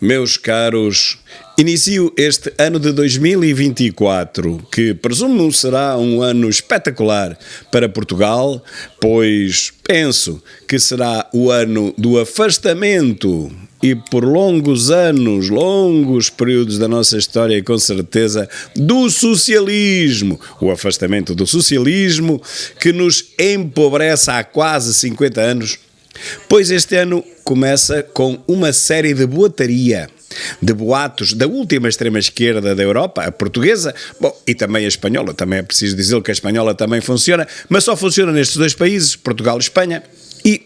Meus caros, inicio este ano de 2024, que presumo será um ano espetacular para Portugal, pois penso que será o ano do afastamento e por longos anos, longos períodos da nossa história, com certeza, do socialismo. O afastamento do socialismo que nos empobrece há quase 50 anos. Pois este ano começa com uma série de boataria, de boatos da última extrema-esquerda da Europa, a portuguesa, bom, e também a espanhola, também é preciso dizer que a espanhola também funciona, mas só funciona nestes dois países, Portugal e Espanha, e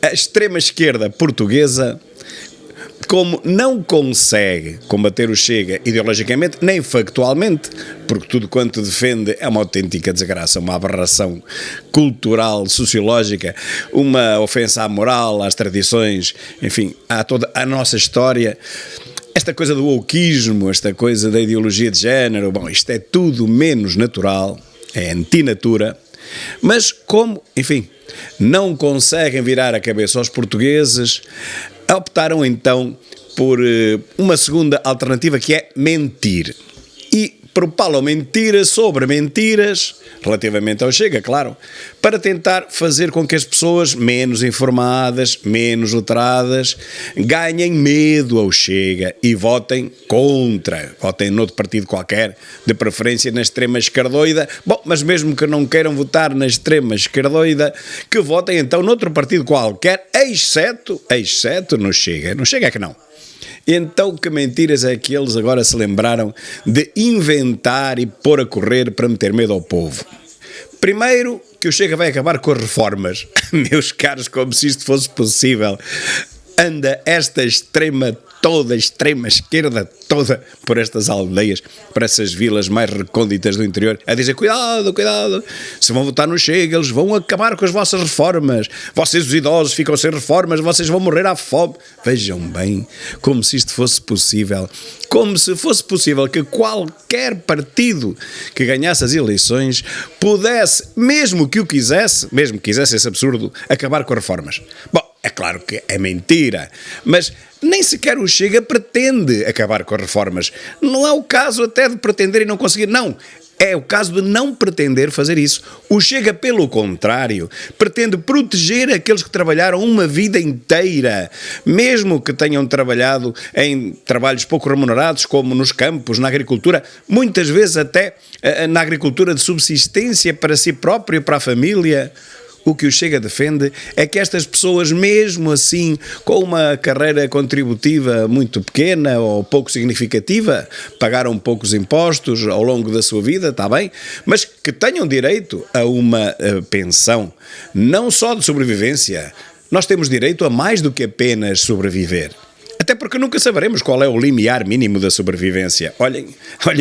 a extrema-esquerda portuguesa, como não consegue combater o Chega ideologicamente, nem factualmente, porque tudo quanto defende é uma autêntica desgraça, uma aberração cultural, sociológica, uma ofensa à moral, às tradições, enfim, a toda a nossa história. Esta coisa do wokeismo, esta coisa da ideologia de género, bom, isto é tudo menos natural, é antinatura, mas como, enfim, não conseguem virar a cabeça aos portugueses, optaram então por uma segunda alternativa, que é mentir. E propalam mentiras sobre mentiras, relativamente ao Chega, claro, para tentar fazer com que as pessoas menos informadas, menos letradas, ganhem medo ao Chega e votem contra, votem noutro partido qualquer, de preferência na extrema esquerdoida. Bom, mas mesmo que não queiram votar na extrema esquerdoida, que votem então noutro partido qualquer, exceto no Chega. No Chega é que não. Então, que mentiras é que eles agora se lembraram de inventar e pôr a correr para meter medo ao povo? Primeiro, que o Chega vai acabar com as reformas. Meus caros, como se isto fosse possível. Anda esta extrema esquerda toda, por estas aldeias, por essas vilas mais recônditas do interior, a dizer, cuidado, se vão votar no Chega, eles vão acabar com as vossas reformas, vocês os idosos ficam sem reformas, vocês vão morrer à fome. Vejam bem, como se isto fosse possível, como se fosse possível que qualquer partido que ganhasse as eleições pudesse, mesmo que quisesse esse absurdo, acabar com as reformas. Bom, é claro que é mentira, mas nem sequer o Chega pretende acabar com as reformas. Não é o caso até de pretender e não conseguir, não. É o caso de não pretender fazer isso. O Chega, pelo contrário, pretende proteger aqueles que trabalharam uma vida inteira, mesmo que tenham trabalhado em trabalhos pouco remunerados, como nos campos, na agricultura, muitas vezes até na agricultura de subsistência para si próprio e para a família. O que o Chega defende é que estas pessoas, mesmo assim, com uma carreira contributiva muito pequena ou pouco significativa, pagaram poucos impostos ao longo da sua vida, está bem, mas que tenham direito a uma pensão, não só de sobrevivência. Nós temos direito a mais do que apenas sobreviver. Até porque nunca saberemos qual é o limiar mínimo da sobrevivência. Olhem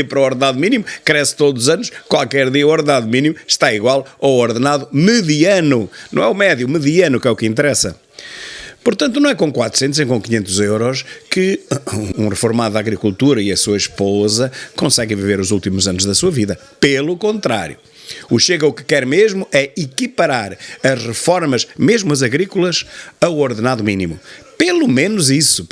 para o ordenado mínimo, cresce todos os anos, qualquer dia o ordenado mínimo está igual ao ordenado mediano. Não é o médio, mediano que é o que interessa. Portanto, não é com 400 nem com 500 euros que um reformado da agricultura e a sua esposa conseguem viver os últimos anos da sua vida. Pelo contrário. O Chega o que quer mesmo é equiparar as reformas, mesmo as agrícolas, ao ordenado mínimo. Pelo menos isso.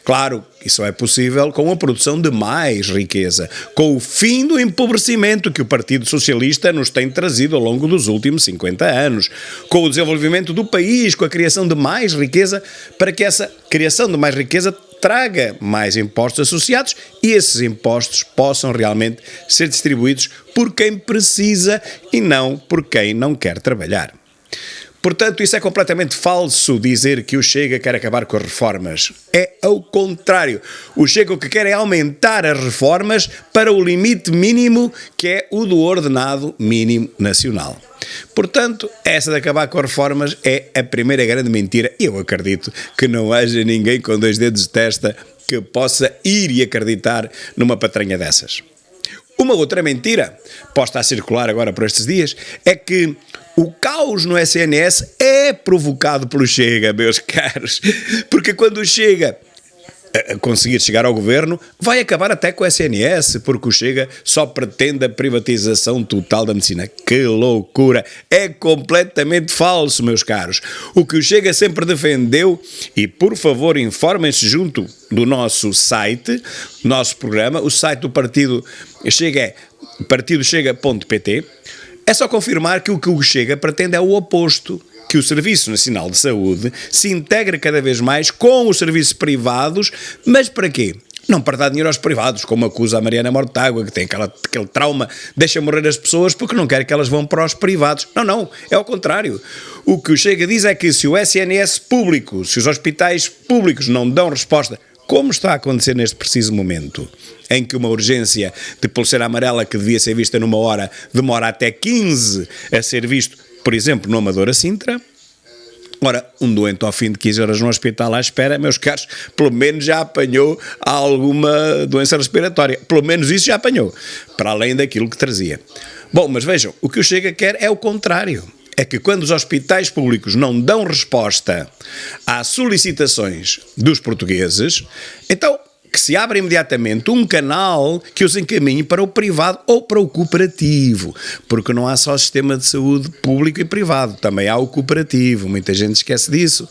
Claro, isso é possível com a produção de mais riqueza, com o fim do empobrecimento que o Partido Socialista nos tem trazido ao longo dos últimos 50 anos, com o desenvolvimento do país, com a criação de mais riqueza, para que essa criação de mais riqueza traga mais impostos associados e esses impostos possam realmente ser distribuídos por quem precisa e não por quem não quer trabalhar. Portanto, isso é completamente falso dizer que o Chega quer acabar com as reformas. É ao contrário. O Chega o que quer é aumentar as reformas para o limite mínimo, que é o do ordenado mínimo nacional. Portanto, essa de acabar com as reformas é a primeira grande mentira. Eu acredito que não haja ninguém com dois dedos de testa que possa ir e acreditar numa patranha dessas. Uma outra mentira, posta a circular agora por estes dias, é que o caos no SNS é provocado pelo Chega, meus caros. Porque quando o Chega a conseguir chegar ao governo, vai acabar até com o SNS, porque o Chega só pretende a privatização total da medicina. Que loucura! É completamente falso, meus caros. O que o Chega sempre defendeu, e por favor informem-se junto do nosso site, nosso programa, o site do Partido Chega é partidochega.pt, é só confirmar que o Chega pretende é o oposto, que o Serviço Nacional de Saúde se integre cada vez mais com os serviços privados, mas para quê? Não para dar dinheiro aos privados, como acusa a Mariana Mortágua, que tem aquele trauma, deixa morrer as pessoas porque não quer que elas vão para os privados. Não, é ao contrário. O que o Chega diz é que se o SNS público, se os hospitais públicos não dão resposta, como está a acontecer neste preciso momento, em que uma urgência de pulseira amarela que devia ser vista numa hora demora até 15 a ser visto, por exemplo, no Amadora Sintra. Ora, um doente ao fim de 15 horas no hospital à espera, meus caros, pelo menos já apanhou alguma doença respiratória. Pelo menos isso já apanhou, para além daquilo que trazia. Bom, mas vejam, o que o Chega quer é o contrário. É que quando os hospitais públicos não dão resposta às solicitações dos portugueses, então que se abra imediatamente um canal que os encaminhe para o privado ou para o cooperativo, porque não há só sistema de saúde público e privado, também há o cooperativo, muita gente esquece disso.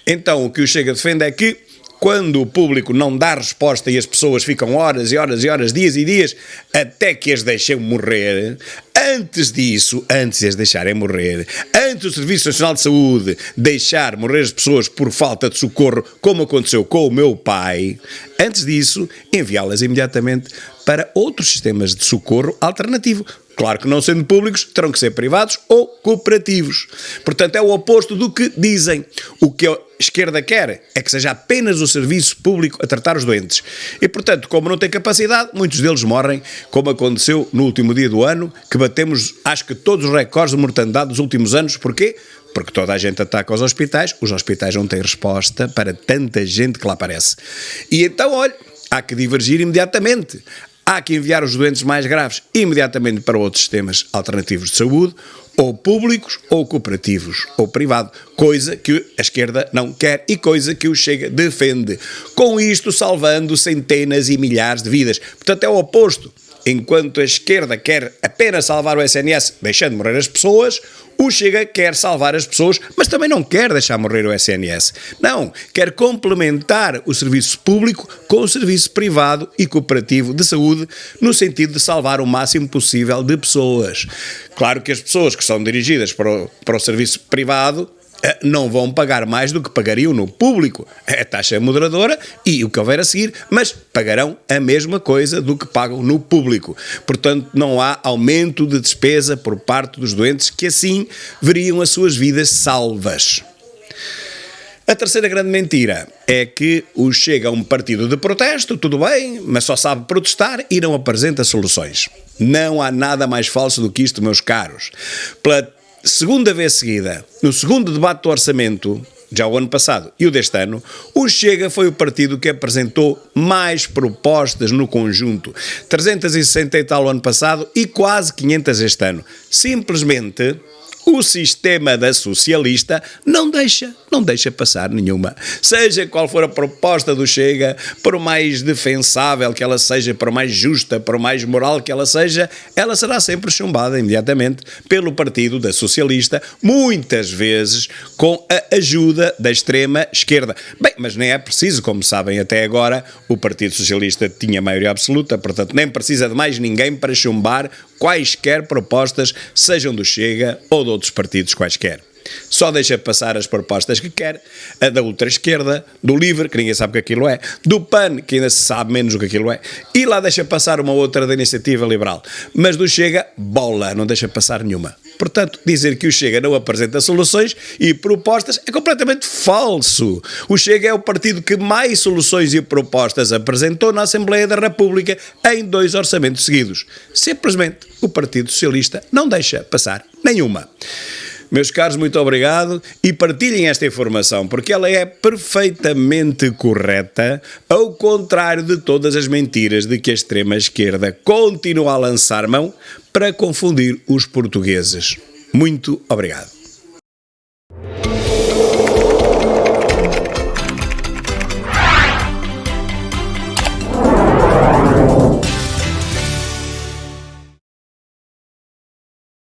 Então o que o Chega defende é que quando o público não dá resposta e as pessoas ficam horas e horas e horas, dias e dias, até que as deixem morrer, antes disso, antes de as deixarem morrer, antes do Serviço Nacional de Saúde deixar morrer as pessoas por falta de socorro, como aconteceu com o meu pai, antes disso, enviá-las imediatamente para outros sistemas de socorro alternativo. Claro que não sendo públicos, terão que ser privados ou cooperativos. Portanto, é o oposto do que dizem. O que a esquerda quer é que seja apenas o serviço público a tratar os doentes. E, portanto, como não tem capacidade, muitos deles morrem, como aconteceu no último dia do ano, que batemos, acho que todos os recordes de mortandade dos últimos anos. Porquê? Porque toda a gente ataca os hospitais não têm resposta para tanta gente que lá aparece. E então, olha, há que divergir imediatamente. Há que enviar os doentes mais graves imediatamente para outros sistemas alternativos de saúde, ou públicos, ou cooperativos, ou privado, coisa que a esquerda não quer e coisa que o Chega defende. Com isto salvando centenas e milhares de vidas. Portanto, é o oposto. Enquanto a esquerda quer apenas salvar o SNS deixando morrer as pessoas, o Chega quer salvar as pessoas, mas também não quer deixar morrer o SNS. Não, quer complementar o serviço público com o serviço privado e cooperativo de saúde, no sentido de salvar o máximo possível de pessoas. Claro que as pessoas que são dirigidas para o serviço privado não vão pagar mais do que pagariam no público. A taxa é moderadora e o que houver a seguir, mas pagarão a mesma coisa do que pagam no público. Portanto, não há aumento de despesa por parte dos doentes que assim veriam as suas vidas salvas. A terceira grande mentira é que o Chega a um partido de protesto, tudo bem, mas só sabe protestar e não apresenta soluções. Não há nada mais falso do que isto, meus caros. Pela segunda vez seguida, no segundo debate do orçamento, já o ano passado e o deste ano, o Chega foi o partido que apresentou mais propostas no conjunto. 360 e tal o ano passado e quase 500 este ano. Simplesmente o sistema da socialista não deixa passar nenhuma. Seja qual for a proposta do Chega, por mais defensável que ela seja, por mais justa, por mais moral que ela seja, ela será sempre chumbada imediatamente pelo partido da socialista, muitas vezes com a ajuda da extrema esquerda. Bem, mas nem é preciso, como sabem até agora, o Partido Socialista tinha maioria absoluta, portanto nem precisa de mais ninguém para chumbar quaisquer propostas, sejam do Chega ou de outros partidos quaisquer. Só deixa passar as propostas que quer, a da ultra-esquerda, do LIVRE, que ninguém sabe o que aquilo é, do PAN, que ainda se sabe menos o que aquilo é, e lá deixa passar uma outra da Iniciativa Liberal. Mas do Chega, bola, não deixa passar nenhuma. Portanto, dizer que o Chega não apresenta soluções e propostas é completamente falso. O Chega é o partido que mais soluções e propostas apresentou na Assembleia da República em 2 orçamentos seguidos. Simplesmente, o Partido Socialista não deixa passar nenhuma. Meus caros, muito obrigado e partilhem esta informação, porque ela é perfeitamente correta, ao contrário de todas as mentiras de que a extrema-esquerda continua a lançar mão para confundir os portugueses. Muito obrigado.